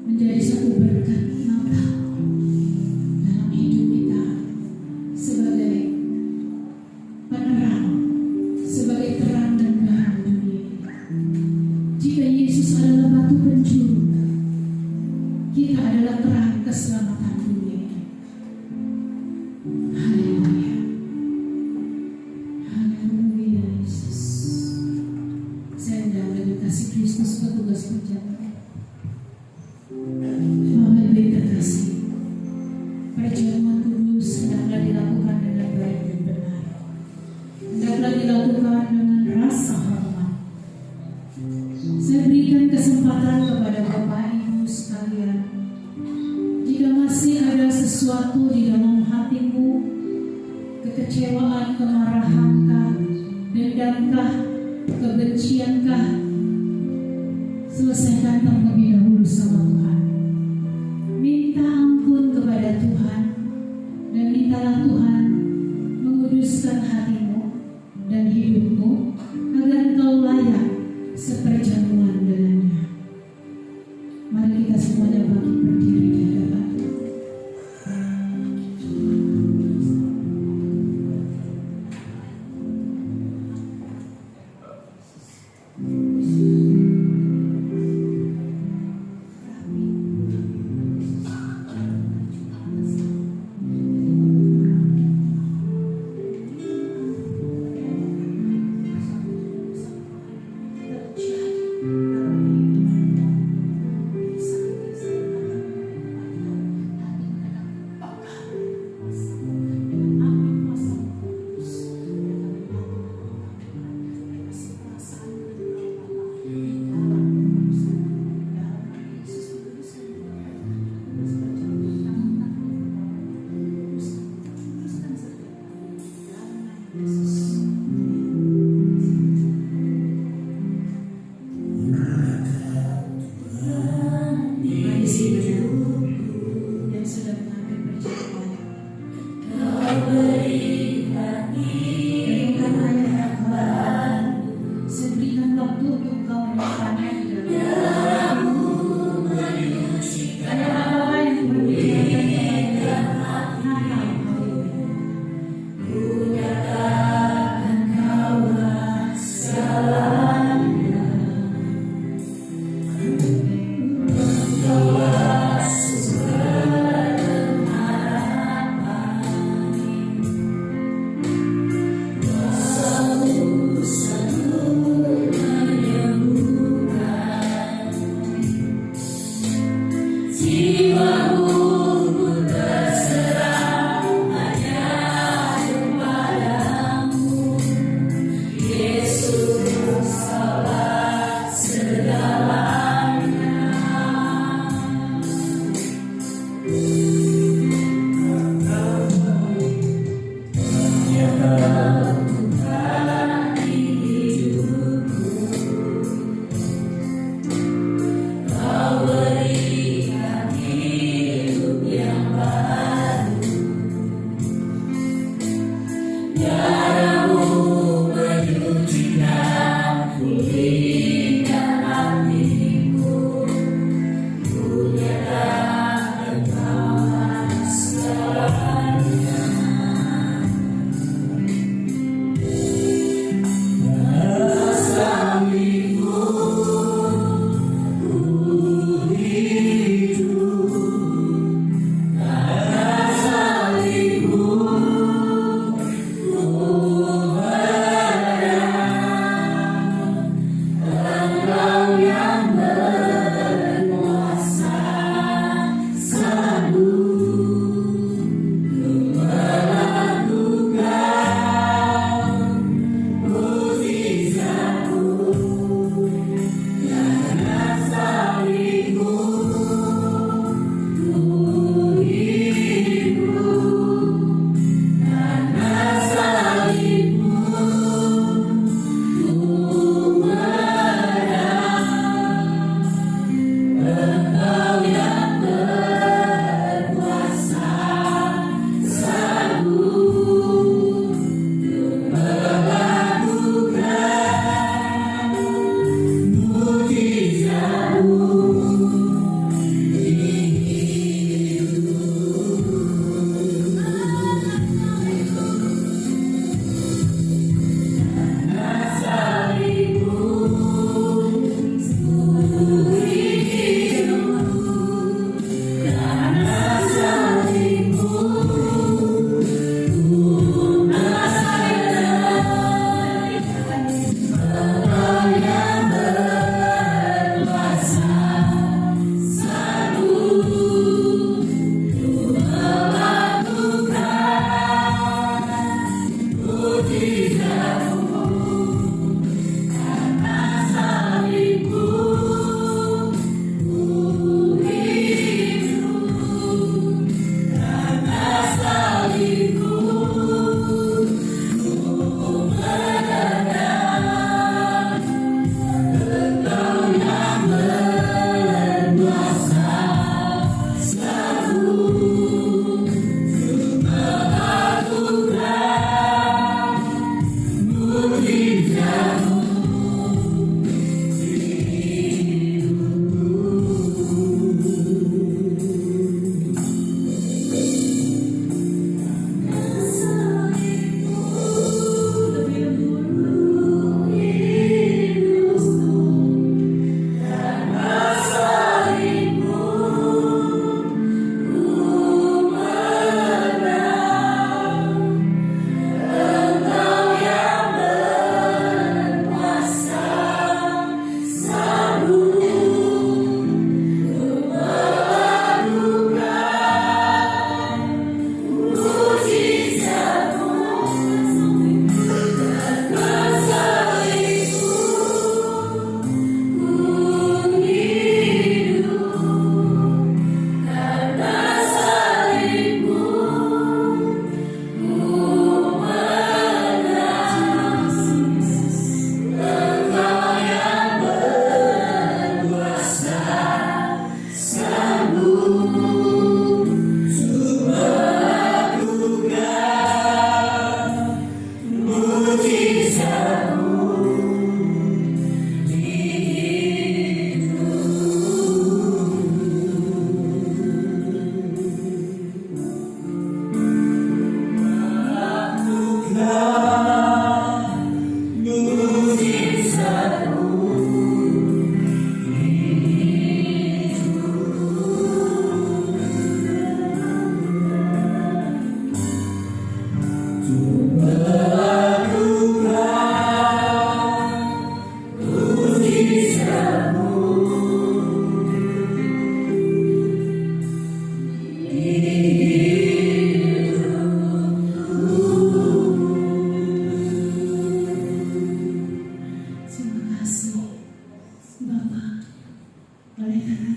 menjadi satu berkat Natal dalam hidup kita sebagai penerang, sebagai terang dan terang dunia. Jika Yesus adalah batu penjuru, kita adalah terang keselamatan dunia. Haleluya. Haleluya Yesus. Saya dengan kasih Kristus petugas perjalanan. Bapak Ibu terkasih, perjamuan kudus hendaklah dilakukan dengan baik dan benar. Hendaklah dilakukan dengan rasa hormat. Saya berikan kesempatan kepada Bapak Ibu sekalian, jika masih ada sesuatu di dalam hatimu, kekecewaan, kemarahankah, dendamkah, kebenciankah, selesaikan terlebih dahulu sama Tuhan. Minta ampun kepada Tuhan dan mintalah Tuhan menguduskan hatimu dan hidupmu agar engkau layak seperjamuan dengannya. Mari kita semuanya bangkit berdiri di hadapan Tuhan.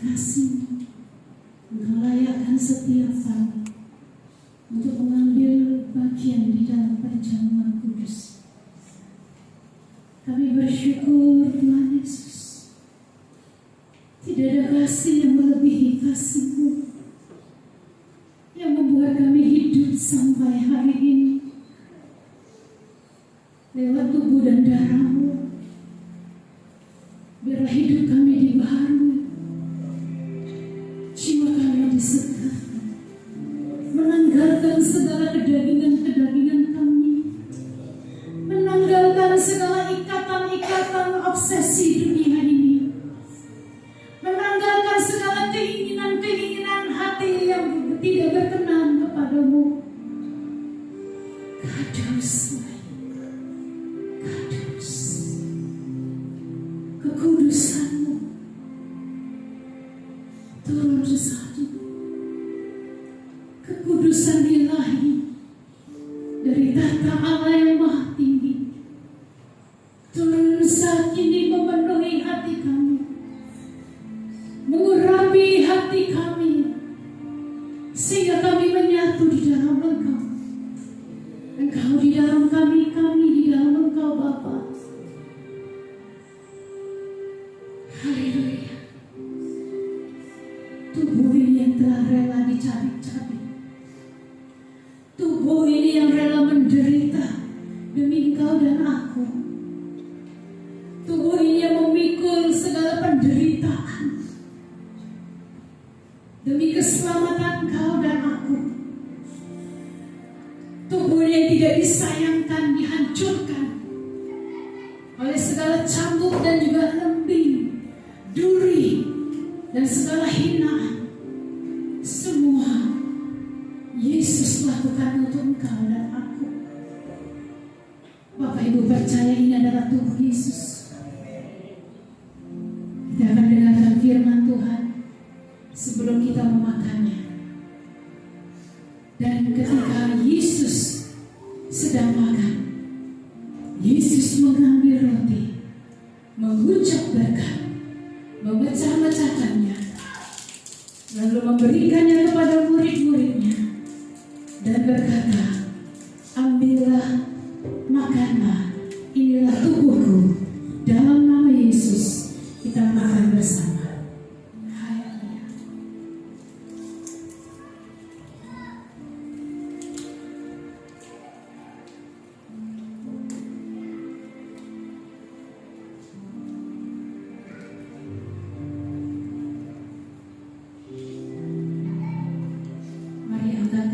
kasih-Mu. Engkau layakkan setiap kami untuk mengambil bagian di dalam perjamuan kudus. Kami bersyukur Tuhan Yesus, tidak ada kasih yang melebihi kasih-Mu yang membuat kami hidup sampai hari ini. Lewat tubuh dan darah-Mu, biarlah hidup kami dibaharui, jiwa kami disegarkan, menanggalkan segala kedagingan-kedagingan kami, menanggalkan segala ikatan-ikatan obsesi dunia ini, menanggalkan segala keinginan-keinginan hati yang tidak berkenan kepadamu. Kudus, kudus, kekudusan-Mu turun bersatu, kekudusan ilahi dari tahta Allah yang maha tinggi turun saat ini memenuhi hati kami, mengurapi hati kami, sehingga kami menyatu di dalam Engkau. Engkau di dalam kami, kami di dalam Engkau Bapa. Haleluya. Tubuh ini yang telah rela dicabik-cabik, tubuh ini yang rela menderita demi Engkau dan aku, tubuh ini yang memikul segala penderitaan demi keselamatan Engkau dan aku. Tubuh yang tidak disayangkan, dihancurkan oleh segala cambuk dan juga lembing, duri, dan segala hinaan. Semua Yesus lakukan untuk Engkau dan aku. Bapak Ibu percaya ini adalah tubuh Yesus. Kita akan dengarkan firman Tuhan sebelum kita memakannya. Dan ketika Yesus sedang makan, Yesus mengambil roti, mengucap berkat, memecah-mecahkannya, lalu memberikannya kepada murid-muridnya dan berkata, ambillah, makanlah, inilah tubuhku. Dalam nama Yesus kita makan bersama.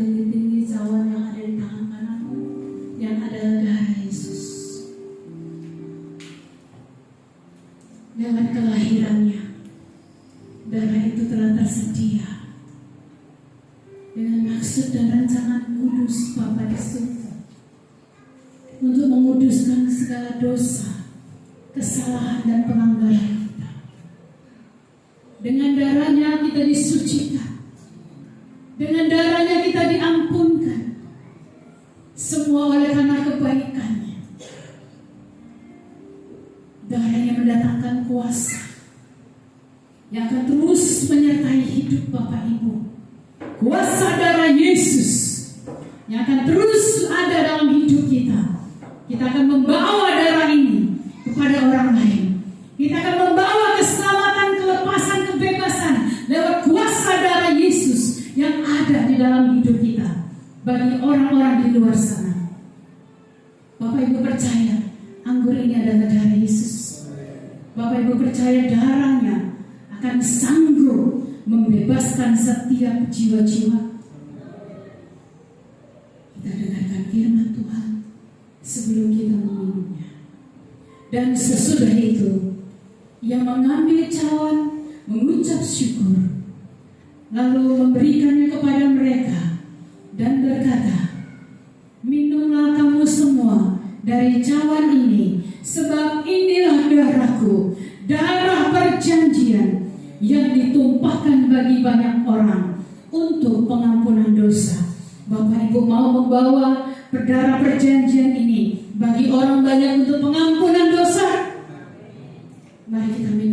Tinggi-tinggi cawan yang ada di tangan kananmu, yang adalah darah Yesus. Lewat kelahirannya, darah itu telah tersedia dengan maksud dan rancangan kudus Bapa di surga untuk menguduskan segala dosa, kesalahan dan pelanggaran kita. Dengan darahnya kita disucikan. Dengan darahnya kita diampunkan, semua oleh karena kebaikannya. Darahnya mendatangkan kuasa yang akan terus menyertai hidup Bapak Ibu. Kuasa darah Yesus yang akan terus ada dalam hidup kita. Kita akan membawa darah ini kepada orang lain. Kita akan membawa keselamatan, kelepasan, kebebasan lewat kuasa darah Yesus yang ada di dalam hidup kita bagi orang-orang di luar sana. Bapak Ibu percaya anggur ini adalah darah Yesus. Bapak Ibu percaya darahnya akan sanggup membebaskan setiap jiwa-jiwa. Kita dengarkan firman Tuhan sebelum kita meminumnya. Dan sesudah itu ia mengambil cawan, mengucap syukur, lalu memberikannya kepada mereka dan berkata, minumlah kamu semua dari cawan ini, sebab inilah darahku, darah perjanjian yang ditumpahkan bagi banyak orang untuk pengampunan dosa. Bapak Ibu mau membawa darah perjanjian ini bagi orang banyak untuk pengampunan dosa? Mari kita minum.